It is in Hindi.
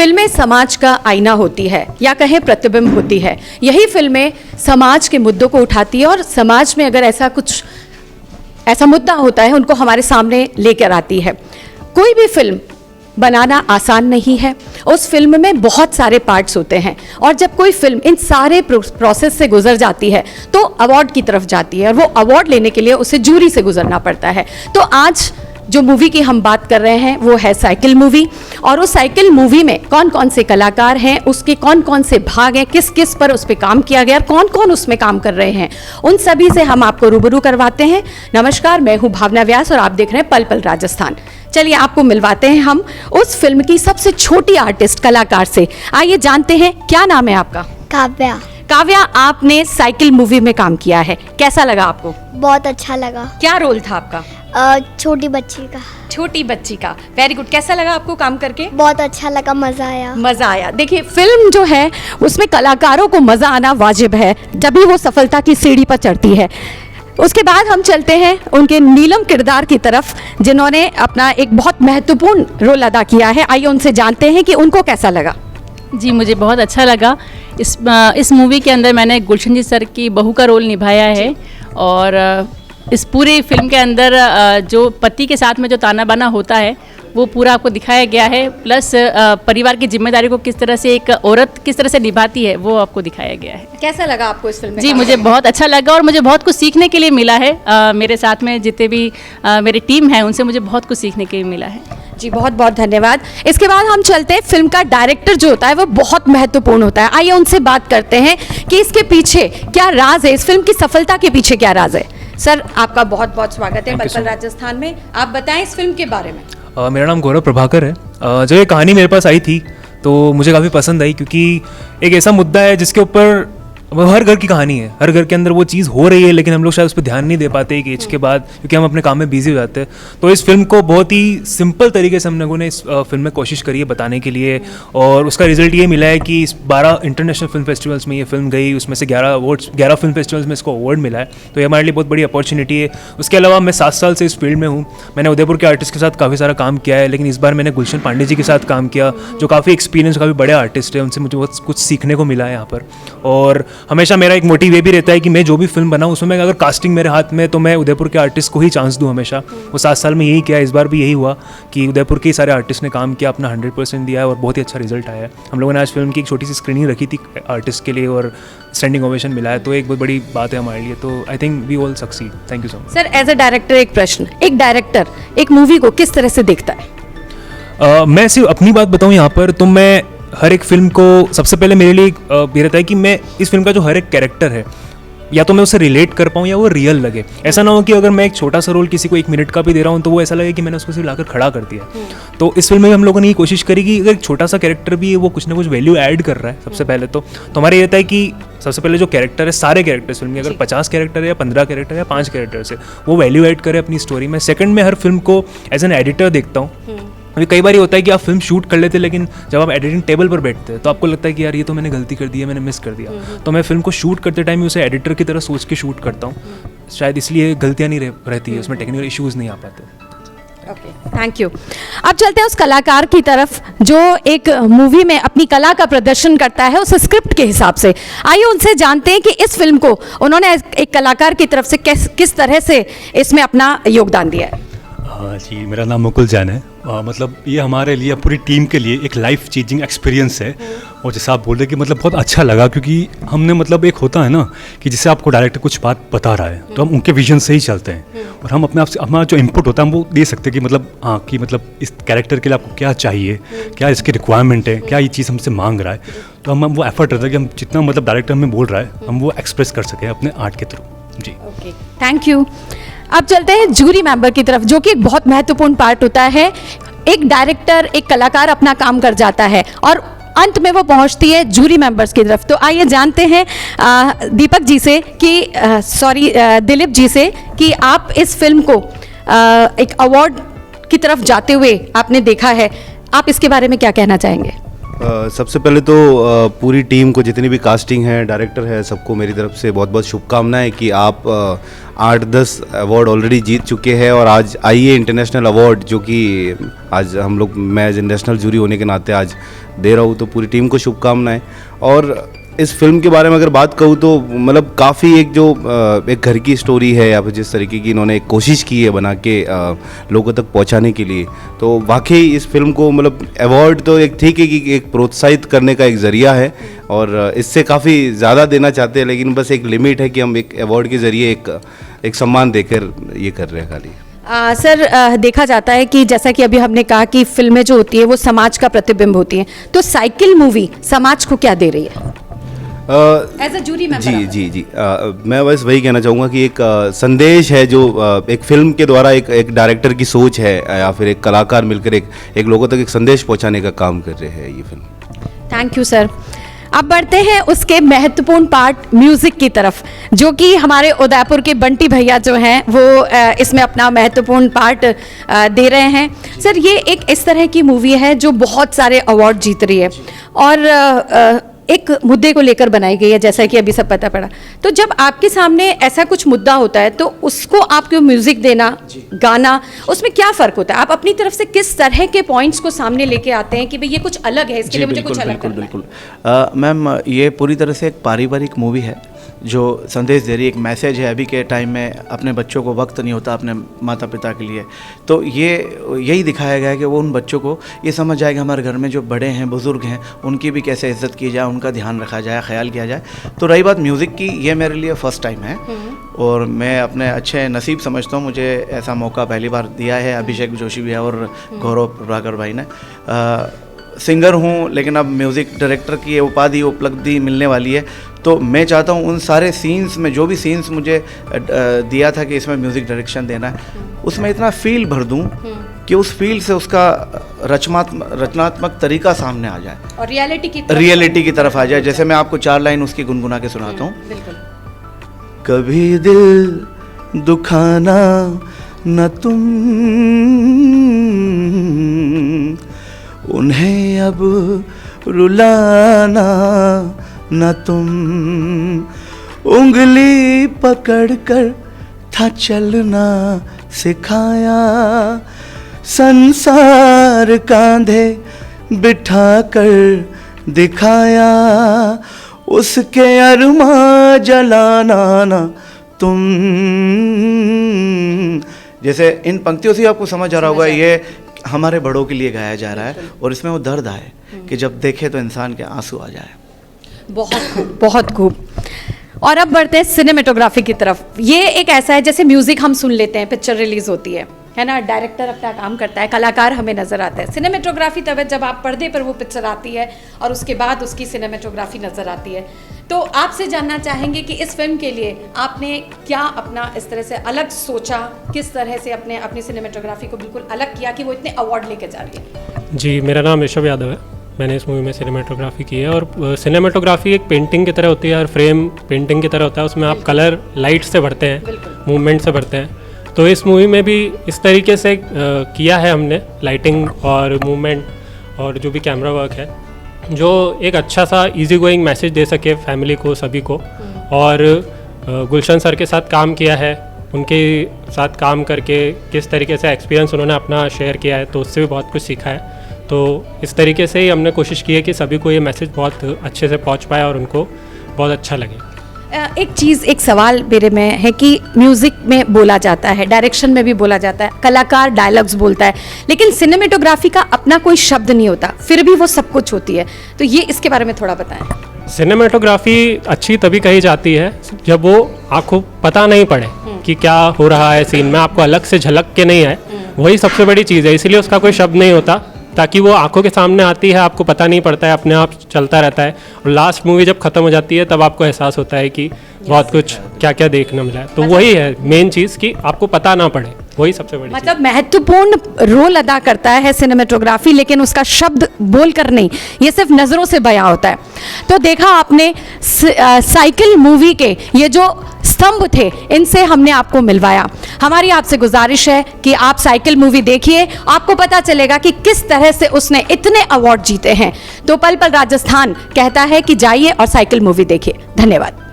फिल्में समाज का आईना होती है या कहें प्रतिबिंब होती है। यही फिल्में समाज के मुद्दों को उठाती है और समाज में अगर ऐसा मुद्दा होता है उनको हमारे सामने लेकर आती है। कोई भी फिल्म बनाना आसान नहीं है। उस फिल्म में बहुत सारे पार्ट्स होते हैं और जब कोई फिल्म इन सारे प्रोसेस से गुजर जाती है तो अवार्ड की तरफ जाती है और वो अवार्ड लेने के लिए उसे जूरी से गुजरना पड़ता है। तो आज जो मूवी की हम बात कर रहे हैं वो है साइकिल मूवी, और उस साइकिल मूवी में कौन कौन से कलाकार हैं, उसके कौन कौन से भाग हैं, किस किस पर उस पर काम किया गया, कौन कौन उसमें काम कर रहे हैं, उन सभी से हम आपको रूबरू करवाते हैं। नमस्कार, मैं हूँ भावना व्यास और आप देख रहे हैं पल पल राजस्थान। चलिए आपको मिलवाते हैं हम उस फिल्म की सबसे छोटी आर्टिस्ट कलाकार से। आइए जानते हैं, क्या नाम है आपका? काव्या। काव्या, आपने साइकिल मूवी में काम किया है, कैसा लगा आपको? बहुत अच्छा लगा। क्या रोल था आपका? छोटी बच्ची का। छोटी बच्ची का, वेरी गुड। कैसा लगा आपको काम करके? बहुत अच्छा लगा, मज़ा आया। मज़ा आया। देखिए, फिल्म जो है उसमें कलाकारों को मज़ा आना वाजिब है, जब भी वो सफलता की सीढ़ी पर चढ़ती है। उसके बाद हम चलते हैं उनके नीलम किरदार की तरफ, जिन्होंने अपना एक बहुत महत्वपूर्ण रोल अदा किया है। आइए उनसे जानते हैं कि उनको कैसा लगा। जी, मुझे बहुत अच्छा लगा। इस मूवी के अंदर मैंने गुलशन जी सर की बहू का रोल निभाया है, और इस पूरी फिल्म के अंदर जो पति के साथ में जो ताना बाना होता है वो पूरा आपको दिखाया गया है, प्लस परिवार की जिम्मेदारी को किस तरह से एक औरत किस तरह से निभाती है वो आपको दिखाया गया है। कैसा लगा आपको इस फिल्म में? जी, मुझे बहुत अच्छा लगा और मुझे बहुत कुछ सीखने के लिए मिला है। मेरे साथ में जितने भी मेरी टीम है उनसे मुझे बहुत कुछ सीखने के लिए मिला है। जी, बहुत बहुत धन्यवाद। इसके बाद हम चलते हैं, फिल्म का डायरेक्टर जो होता है वो बहुत महत्वपूर्ण होता है। आइए उनसे बात करते हैं कि इसके पीछे क्या राज है, इस फिल्म की सफलता के पीछे क्या राज है। सर, आपका बहुत बहुत स्वागत है पल पल राजस्थान में। आप बताएं इस फिल्म के बारे में। मेरा नाम गौरव प्रभाकर है। जब ये कहानी मेरे पास आई थी तो मुझे काफ़ी पसंद आई, क्योंकि एक ऐसा मुद्दा है जिसके ऊपर हर घर की कहानी है, हर घर के अंदर वो चीज़ हो रही है, लेकिन हम लोग शायद उस पर ध्यान नहीं दे पाते एक एज के बाद, क्योंकि हम अपने काम में बिजी हो जाते हैं। तो इस फिल्म को बहुत ही सिंपल तरीके से हम लोगों ने इस फिल्म में कोशिश करी है बताने के लिए, और उसका रिजल्ट ये मिला है कि इस 12 इंटरनेशनल फिल्म फेस्टिवल्स में ये फिल्म गई, उसमें से 11 फिल्म फेस्टिवल्स में इसको अवार्ड मिला है। तो ये हमारे लिए बहुत बड़ी अपॉर्चुनिटी है। उसके अलावा मैं 7 साल से इस फील्ड में हूँ। मैंने उदयपुर के आर्टिस्ट के साथ काफ़ी सारा काम किया है, लेकिन इस बार मैंने गुलशन पांडे जी के साथ काम किया, जो काफ़ी एक्सपीरियंस, काफ़ी बड़े आर्टिस्ट है, उनसे मुझे बहुत कुछ सीखने को मिला है यहाँ पर। और हमेशा मेरा एक मोटिव ये भी रहता है कि मैं जो भी फिल्म बनाऊँ उसमें अगर कास्टिंग मेरे हाथ में, तो मैं उदयपुर के आर्टिस्ट को ही चांस दूँ हमेशा। वो 7 साल में यही किया, इस बार भी यही हुआ कि उदयपुर के सारे आर्टिस्ट ने काम किया, अपना 100% दिया है और बहुत ही अच्छा रिजल्ट आया है। हम लोगों ने आज फिल्म की एक छोटी सी स्क्रीनिंग रखी थी आर्टिस्ट के लिए और स्टैंडिंग ओवेशन मिला है, तो एक बहुत बड़ी बात है हमारे लिए। तो I think we all succeed. Thank you so much. Sir, as a director एक प्रश्न, एक डायरेक्टर एक मूवी को किस तरह से देखता है? मैं सिर्फ अपनी बात बताऊँ यहाँ पर, तो मैं हर एक फिल्म को सबसे पहले मेरे लिए ये रहता है कि मैं इस फिल्म का जो हर एक कैरेक्टर है, या तो मैं उससे रिलेट कर पाऊँ या वो रियल लगे। ऐसा ना हो कि अगर मैं एक छोटा सा रोल किसी को 1 मिनट का भी दे रहा हूँ तो वो ऐसा लगे कि मैंने उसको सिर्फ लाकर खड़ा कर दिया। तो इस फिल्म में हम लोगों ने ये कोशिश करी कि अगर एक छोटा सा कैरेक्टर भी है वो कुछ ना कुछ वैल्यू ऐड कर रहा है सबसे पहले। तो हमारा ये रहता है कि सबसे पहले जो कैरेक्टर है, सारे कैरेक्टर्स फिल्म के, अगर 50 कैरेक्टर है या 15 कैरेक्टर या 5 कैरेक्टर्स है, वो वैल्यू ऐड करे अपनी स्टोरी में। सेकंड, मैं हर फिल्म को एज एन एडिटर देखता हूँ। अभी कई बार ये होता है कि आप फिल्म शूट कर लेते हैं, लेकिन जब आप एडिटिंग टेबल पर बैठते हैं तो आपको लगता है कि यार ये तो मैंने गलती कर दी है, मैंने मिस कर दिया। तो मैं फिल्म को शूट करते टाइम उसे एडिटर की तरह सोच के शूट करता हूँ। शायद इसलिए गलतियाँ नहीं रहती है, उसमें टेक्निकल इश्यूज़ नहीं आ पाते। Okay, thank you. अब चलते हैं उस कलाकार की तरफ जो एक मूवी में अपनी कला का प्रदर्शन करता है उस स्क्रिप्ट के हिसाब से। आइए उनसे जानते हैं कि इस फिल्म को उन्होंने एक कलाकार की तरफ से किस तरह से इसमें अपना योगदान दिया है। जी, मेरा नाम मुकुल जैन है। मतलब ये हमारे लिए, पूरी टीम के लिए एक लाइफ चेंजिंग एक्सपीरियंस है। और जैसा आप बोल रहे कि मतलब बहुत अच्छा लगा, क्योंकि हमने मतलब एक होता है ना कि जिससे आपको डायरेक्टर कुछ बात बता रहा है तो हम उनके विजन से ही चलते हैं, और हम अपने आप से हमारा जो इनपुट होता है हम वो दे सकते हैं कि मतलब हाँ, कि मतलब इस कैरेक्टर के लिए आपको क्या चाहिए, क्या इसकी रिक्वायरमेंट है, क्या ये चीज़ हमसे मांग रहा है। तो हम वो एफर्ट रहता है कि हम जितना मतलब डायरेक्टर हमें बोल रहा है हम वो एक्सप्रेस कर सकें अपने आर्ट के थ्रू। जी, ओके, थैंक यू। अब चलते हैं जूरी मेंबर की तरफ, जो कि एक बहुत महत्वपूर्ण पार्ट होता है। एक डायरेक्टर, एक कलाकार अपना काम कर जाता है और अंत में वो पहुंचती है जूरी मेंबर्स की तरफ। तो आइए जानते हैं दीपक जी से कि दिलीप जी से कि आप इस फिल्म को एक अवार्ड की तरफ जाते हुए आपने देखा है, आप इसके बारे में क्या कहना चाहेंगे? सबसे पहले तो पूरी टीम को, जितनी भी कास्टिंग है, डायरेक्टर है, सबको मेरी तरफ से बहुत बहुत शुभकामनाएं कि आप 8-10 अवार्ड ऑलरेडी जीत चुके हैं और आज आइए इंटरनेशनल अवार्ड, जो कि आज हम लोग, मैं एज नेशनल जूरी होने के नाते आज दे रहा हूँ, तो पूरी टीम को शुभकामनाएं। और इस फिल्म के बारे में अगर बात कहूँ तो मतलब काफ़ी एक जो एक घर की स्टोरी है, या फिर जिस तरीके की इन्होंने एक कोशिश की है बना के लोगों तक पहुंचाने के लिए, तो वाकई इस फिल्म को मतलब अवार्ड तो एक ठीक है कि एक प्रोत्साहित करने का एक ज़रिया है, और इससे काफ़ी ज़्यादा देना चाहते हैं, लेकिन बस एक लिमिट है कि हम एक अवार्ड के ज़रिए एक सम्मान देकर ये कर रहे हैं खाली। सर, देखा जाता है कि जैसा कि अभी हमने कहा कि फिल्में जो होती हैं वो समाज का प्रतिबिंब होती हैं, तो साइकिल मूवी समाज को क्या दे रही है एज अ जूरी मेंबर? जी, मैं बस वही कहना चाहूँगा कि एक संदेश है जो एक फिल्म के द्वारा एक डायरेक्टर की सोच है, या फिर एक कलाकार मिलकर एक लोगों तक एक संदेश पहुँचाने का काम कर रहे हैं ये फिल्म। Thank you sir. अब बढ़ते हैं उसके महत्वपूर्ण पार्ट म्यूजिक की तरफ, जो कि हमारे उदयपुर के बंटी भैया जो हैं वो इसमें अपना महत्वपूर्ण पार्ट दे रहे हैं। सर, ये एक इस तरह की मूवी है जो बहुत सारे अवार्ड जीत रही है और एक मुद्दे को लेकर बनाई गई है, जैसा कि अभी सब पता पड़ा। तो जब आपके सामने ऐसा कुछ मुद्दा होता है तो उसको आपको म्यूजिक देना, गाना, उसमें क्या फ़र्क होता है? आप अपनी तरफ से किस तरह के पॉइंट्स को सामने लेके आते हैं कि भाई ये कुछ अलग है, इसके लिए मुझे कुछ अलग करना है? बिल्कुल। मैम, ये पूरी तरह से एक पारिवारिक मूवी है जो संदेश दे रही है, एक मैसेज है। अभी के टाइम में अपने बच्चों को वक्त नहीं होता अपने माता पिता के लिए, तो यही दिखाया गया है कि वो उन बच्चों को ये समझ जाए कि हमारे घर में जो बड़े हैं, बुज़ुर्ग हैं, उनकी भी कैसे इज़्ज़त की जाए, उनका ध्यान रखा जाए, ख्याल किया जाए। तो रही बात म्यूज़िक की, ये मेरे लिए फ़र्स्ट टाइम है और मैं अपने अच्छे नसीब समझता हूँ, मुझे ऐसा मौका पहली बार दिया है अभिषेक जोशी भैया और गौरव प्रभाकर भाई ने। सिंगर हूँ, लेकिन अब म्यूज़िक डायरेक्टर की उपाधि, उपलब्धि मिलने वाली है, तो मैं चाहता हूँ उन सारे सीन्स में, जो भी सीन्स मुझे दिया था कि इसमें म्यूज़िक डायरेक्शन देना है, उसमें इतना फील भर दूँ कि उस फील से उसका रचनात्मक तरीका सामने आ जाए और रियलिटी की तरफ आ जाए। जैसे मैं आपको 4 लाइन उसकी गुनगुना के सुनाता हूँ। कभी दिल दुखाना न तुम, उन्हें अब रुलाना न तुम, उंगली पकड़कर था चलना सिखाया, संसार कांधे बिठाकर दिखाया, उसके अरमा जलाना ना तुम। जैसे इन पंक्तियों से आपको समझ आ रहा होगा ये हमारे बड़ों के लिए गाया जा रहा है और इसमें वो दर्द आए कि जब देखे तो इंसान के आंसू आ जाए। बहुत खूब, बहुत खूब। और अब बढ़ते हैं सिनेमेटोग्राफी की तरफ। ये एक ऐसा है, जैसे म्यूजिक हम सुन लेते हैं, पिक्चर रिलीज होती है ना, डायरेक्टर अपना काम करता है, कलाकार हमें नजर आता है। सिनेमेटोग्राफी तब है जब आप पर्दे पर वो पिक्चर आती है और उसके बाद उसकी सिनेमेटोग्राफी नजर आती है। तो आपसे जानना चाहेंगे कि इस फिल्म के लिए आपने क्या अपना इस तरह से अलग सोचा, किस तरह से अपनी सिनेमेटोग्राफी को बिल्कुल अलग किया कि वो इतने अवार्ड लेके जा रही है? जी, मेरा नाम ऋषभ यादव है। मैंने इस मूवी में सिनेमेटोग्राफी की है और सिनेमेटोग्राफी एक पेंटिंग की तरह होती है, हर फ्रेम पेंटिंग की तरह होता है। उसमें आप कलर लाइट से भरते हैं, मूवमेंट से भरते हैं। तो इस मूवी में भी इस तरीके से किया है हमने, लाइटिंग और मूवमेंट और जो भी कैमरा वर्क है, जो एक अच्छा सा इजी गोइंग मैसेज दे सके फैमिली को, सभी को। और गुलशन सर के साथ काम किया है, उनके साथ काम करके किस तरीके से एक्सपीरियंस उन्होंने अपना शेयर किया है, तो उससे भी बहुत कुछ सीखा है। तो इस तरीके से ही हमने कोशिश की है कि सभी को ये मैसेज बहुत अच्छे से पहुंच पाए और उनको बहुत अच्छा लगे। एक सवाल मेरे में है कि म्यूज़िक में बोला जाता है, डायरेक्शन में भी बोला जाता है, कलाकार डायलॉग्स बोलता है, लेकिन सिनेमेटोग्राफी का अपना कोई शब्द नहीं होता, फिर भी वो सब कुछ होती है। तो ये इसके बारे में थोड़ा बताएं। सिनेमेटोग्राफी अच्छी तभी कही जाती है जब वो आपको पता नहीं पड़े कि क्या हो रहा है सीन में, आपको अलग से झलक के नहीं आए, वही सबसे बड़ी चीज़ है। इसीलिए उसका कोई शब्द नहीं होता, ताकि वो आंखों के सामने आती है, आपको पता नहीं पड़ता है, अपने आप चलता रहता है। और लास्ट मूवी जब खत्म हो जाती है तब आपको एहसास होता है कि बहुत कुछ क्या क्या देखने मिला है। तो वही है मेन चीज़ कि आपको पता ना पड़े। वही सबसे बड़ी चीज़। मतलब महत्वपूर्ण रोल अदा करता है सिनेमेटोग्राफी, लेकिन उसका शब्द बोलकर नहीं, ये सिर्फ नज़रों से बयां होता है। तो देखा आपने साइकिल मूवी के ये जो स्तंभ थे, इनसे हमने आपको मिलवाया। हमारी आपसे गुजारिश है कि आप साइकिल मूवी देखिए, आपको पता चलेगा कि किस तरह से उसने इतने अवार्ड जीते हैं। तो पल पल राजस्थान कहता है कि जाइए और साइकिल मूवी देखिए। धन्यवाद।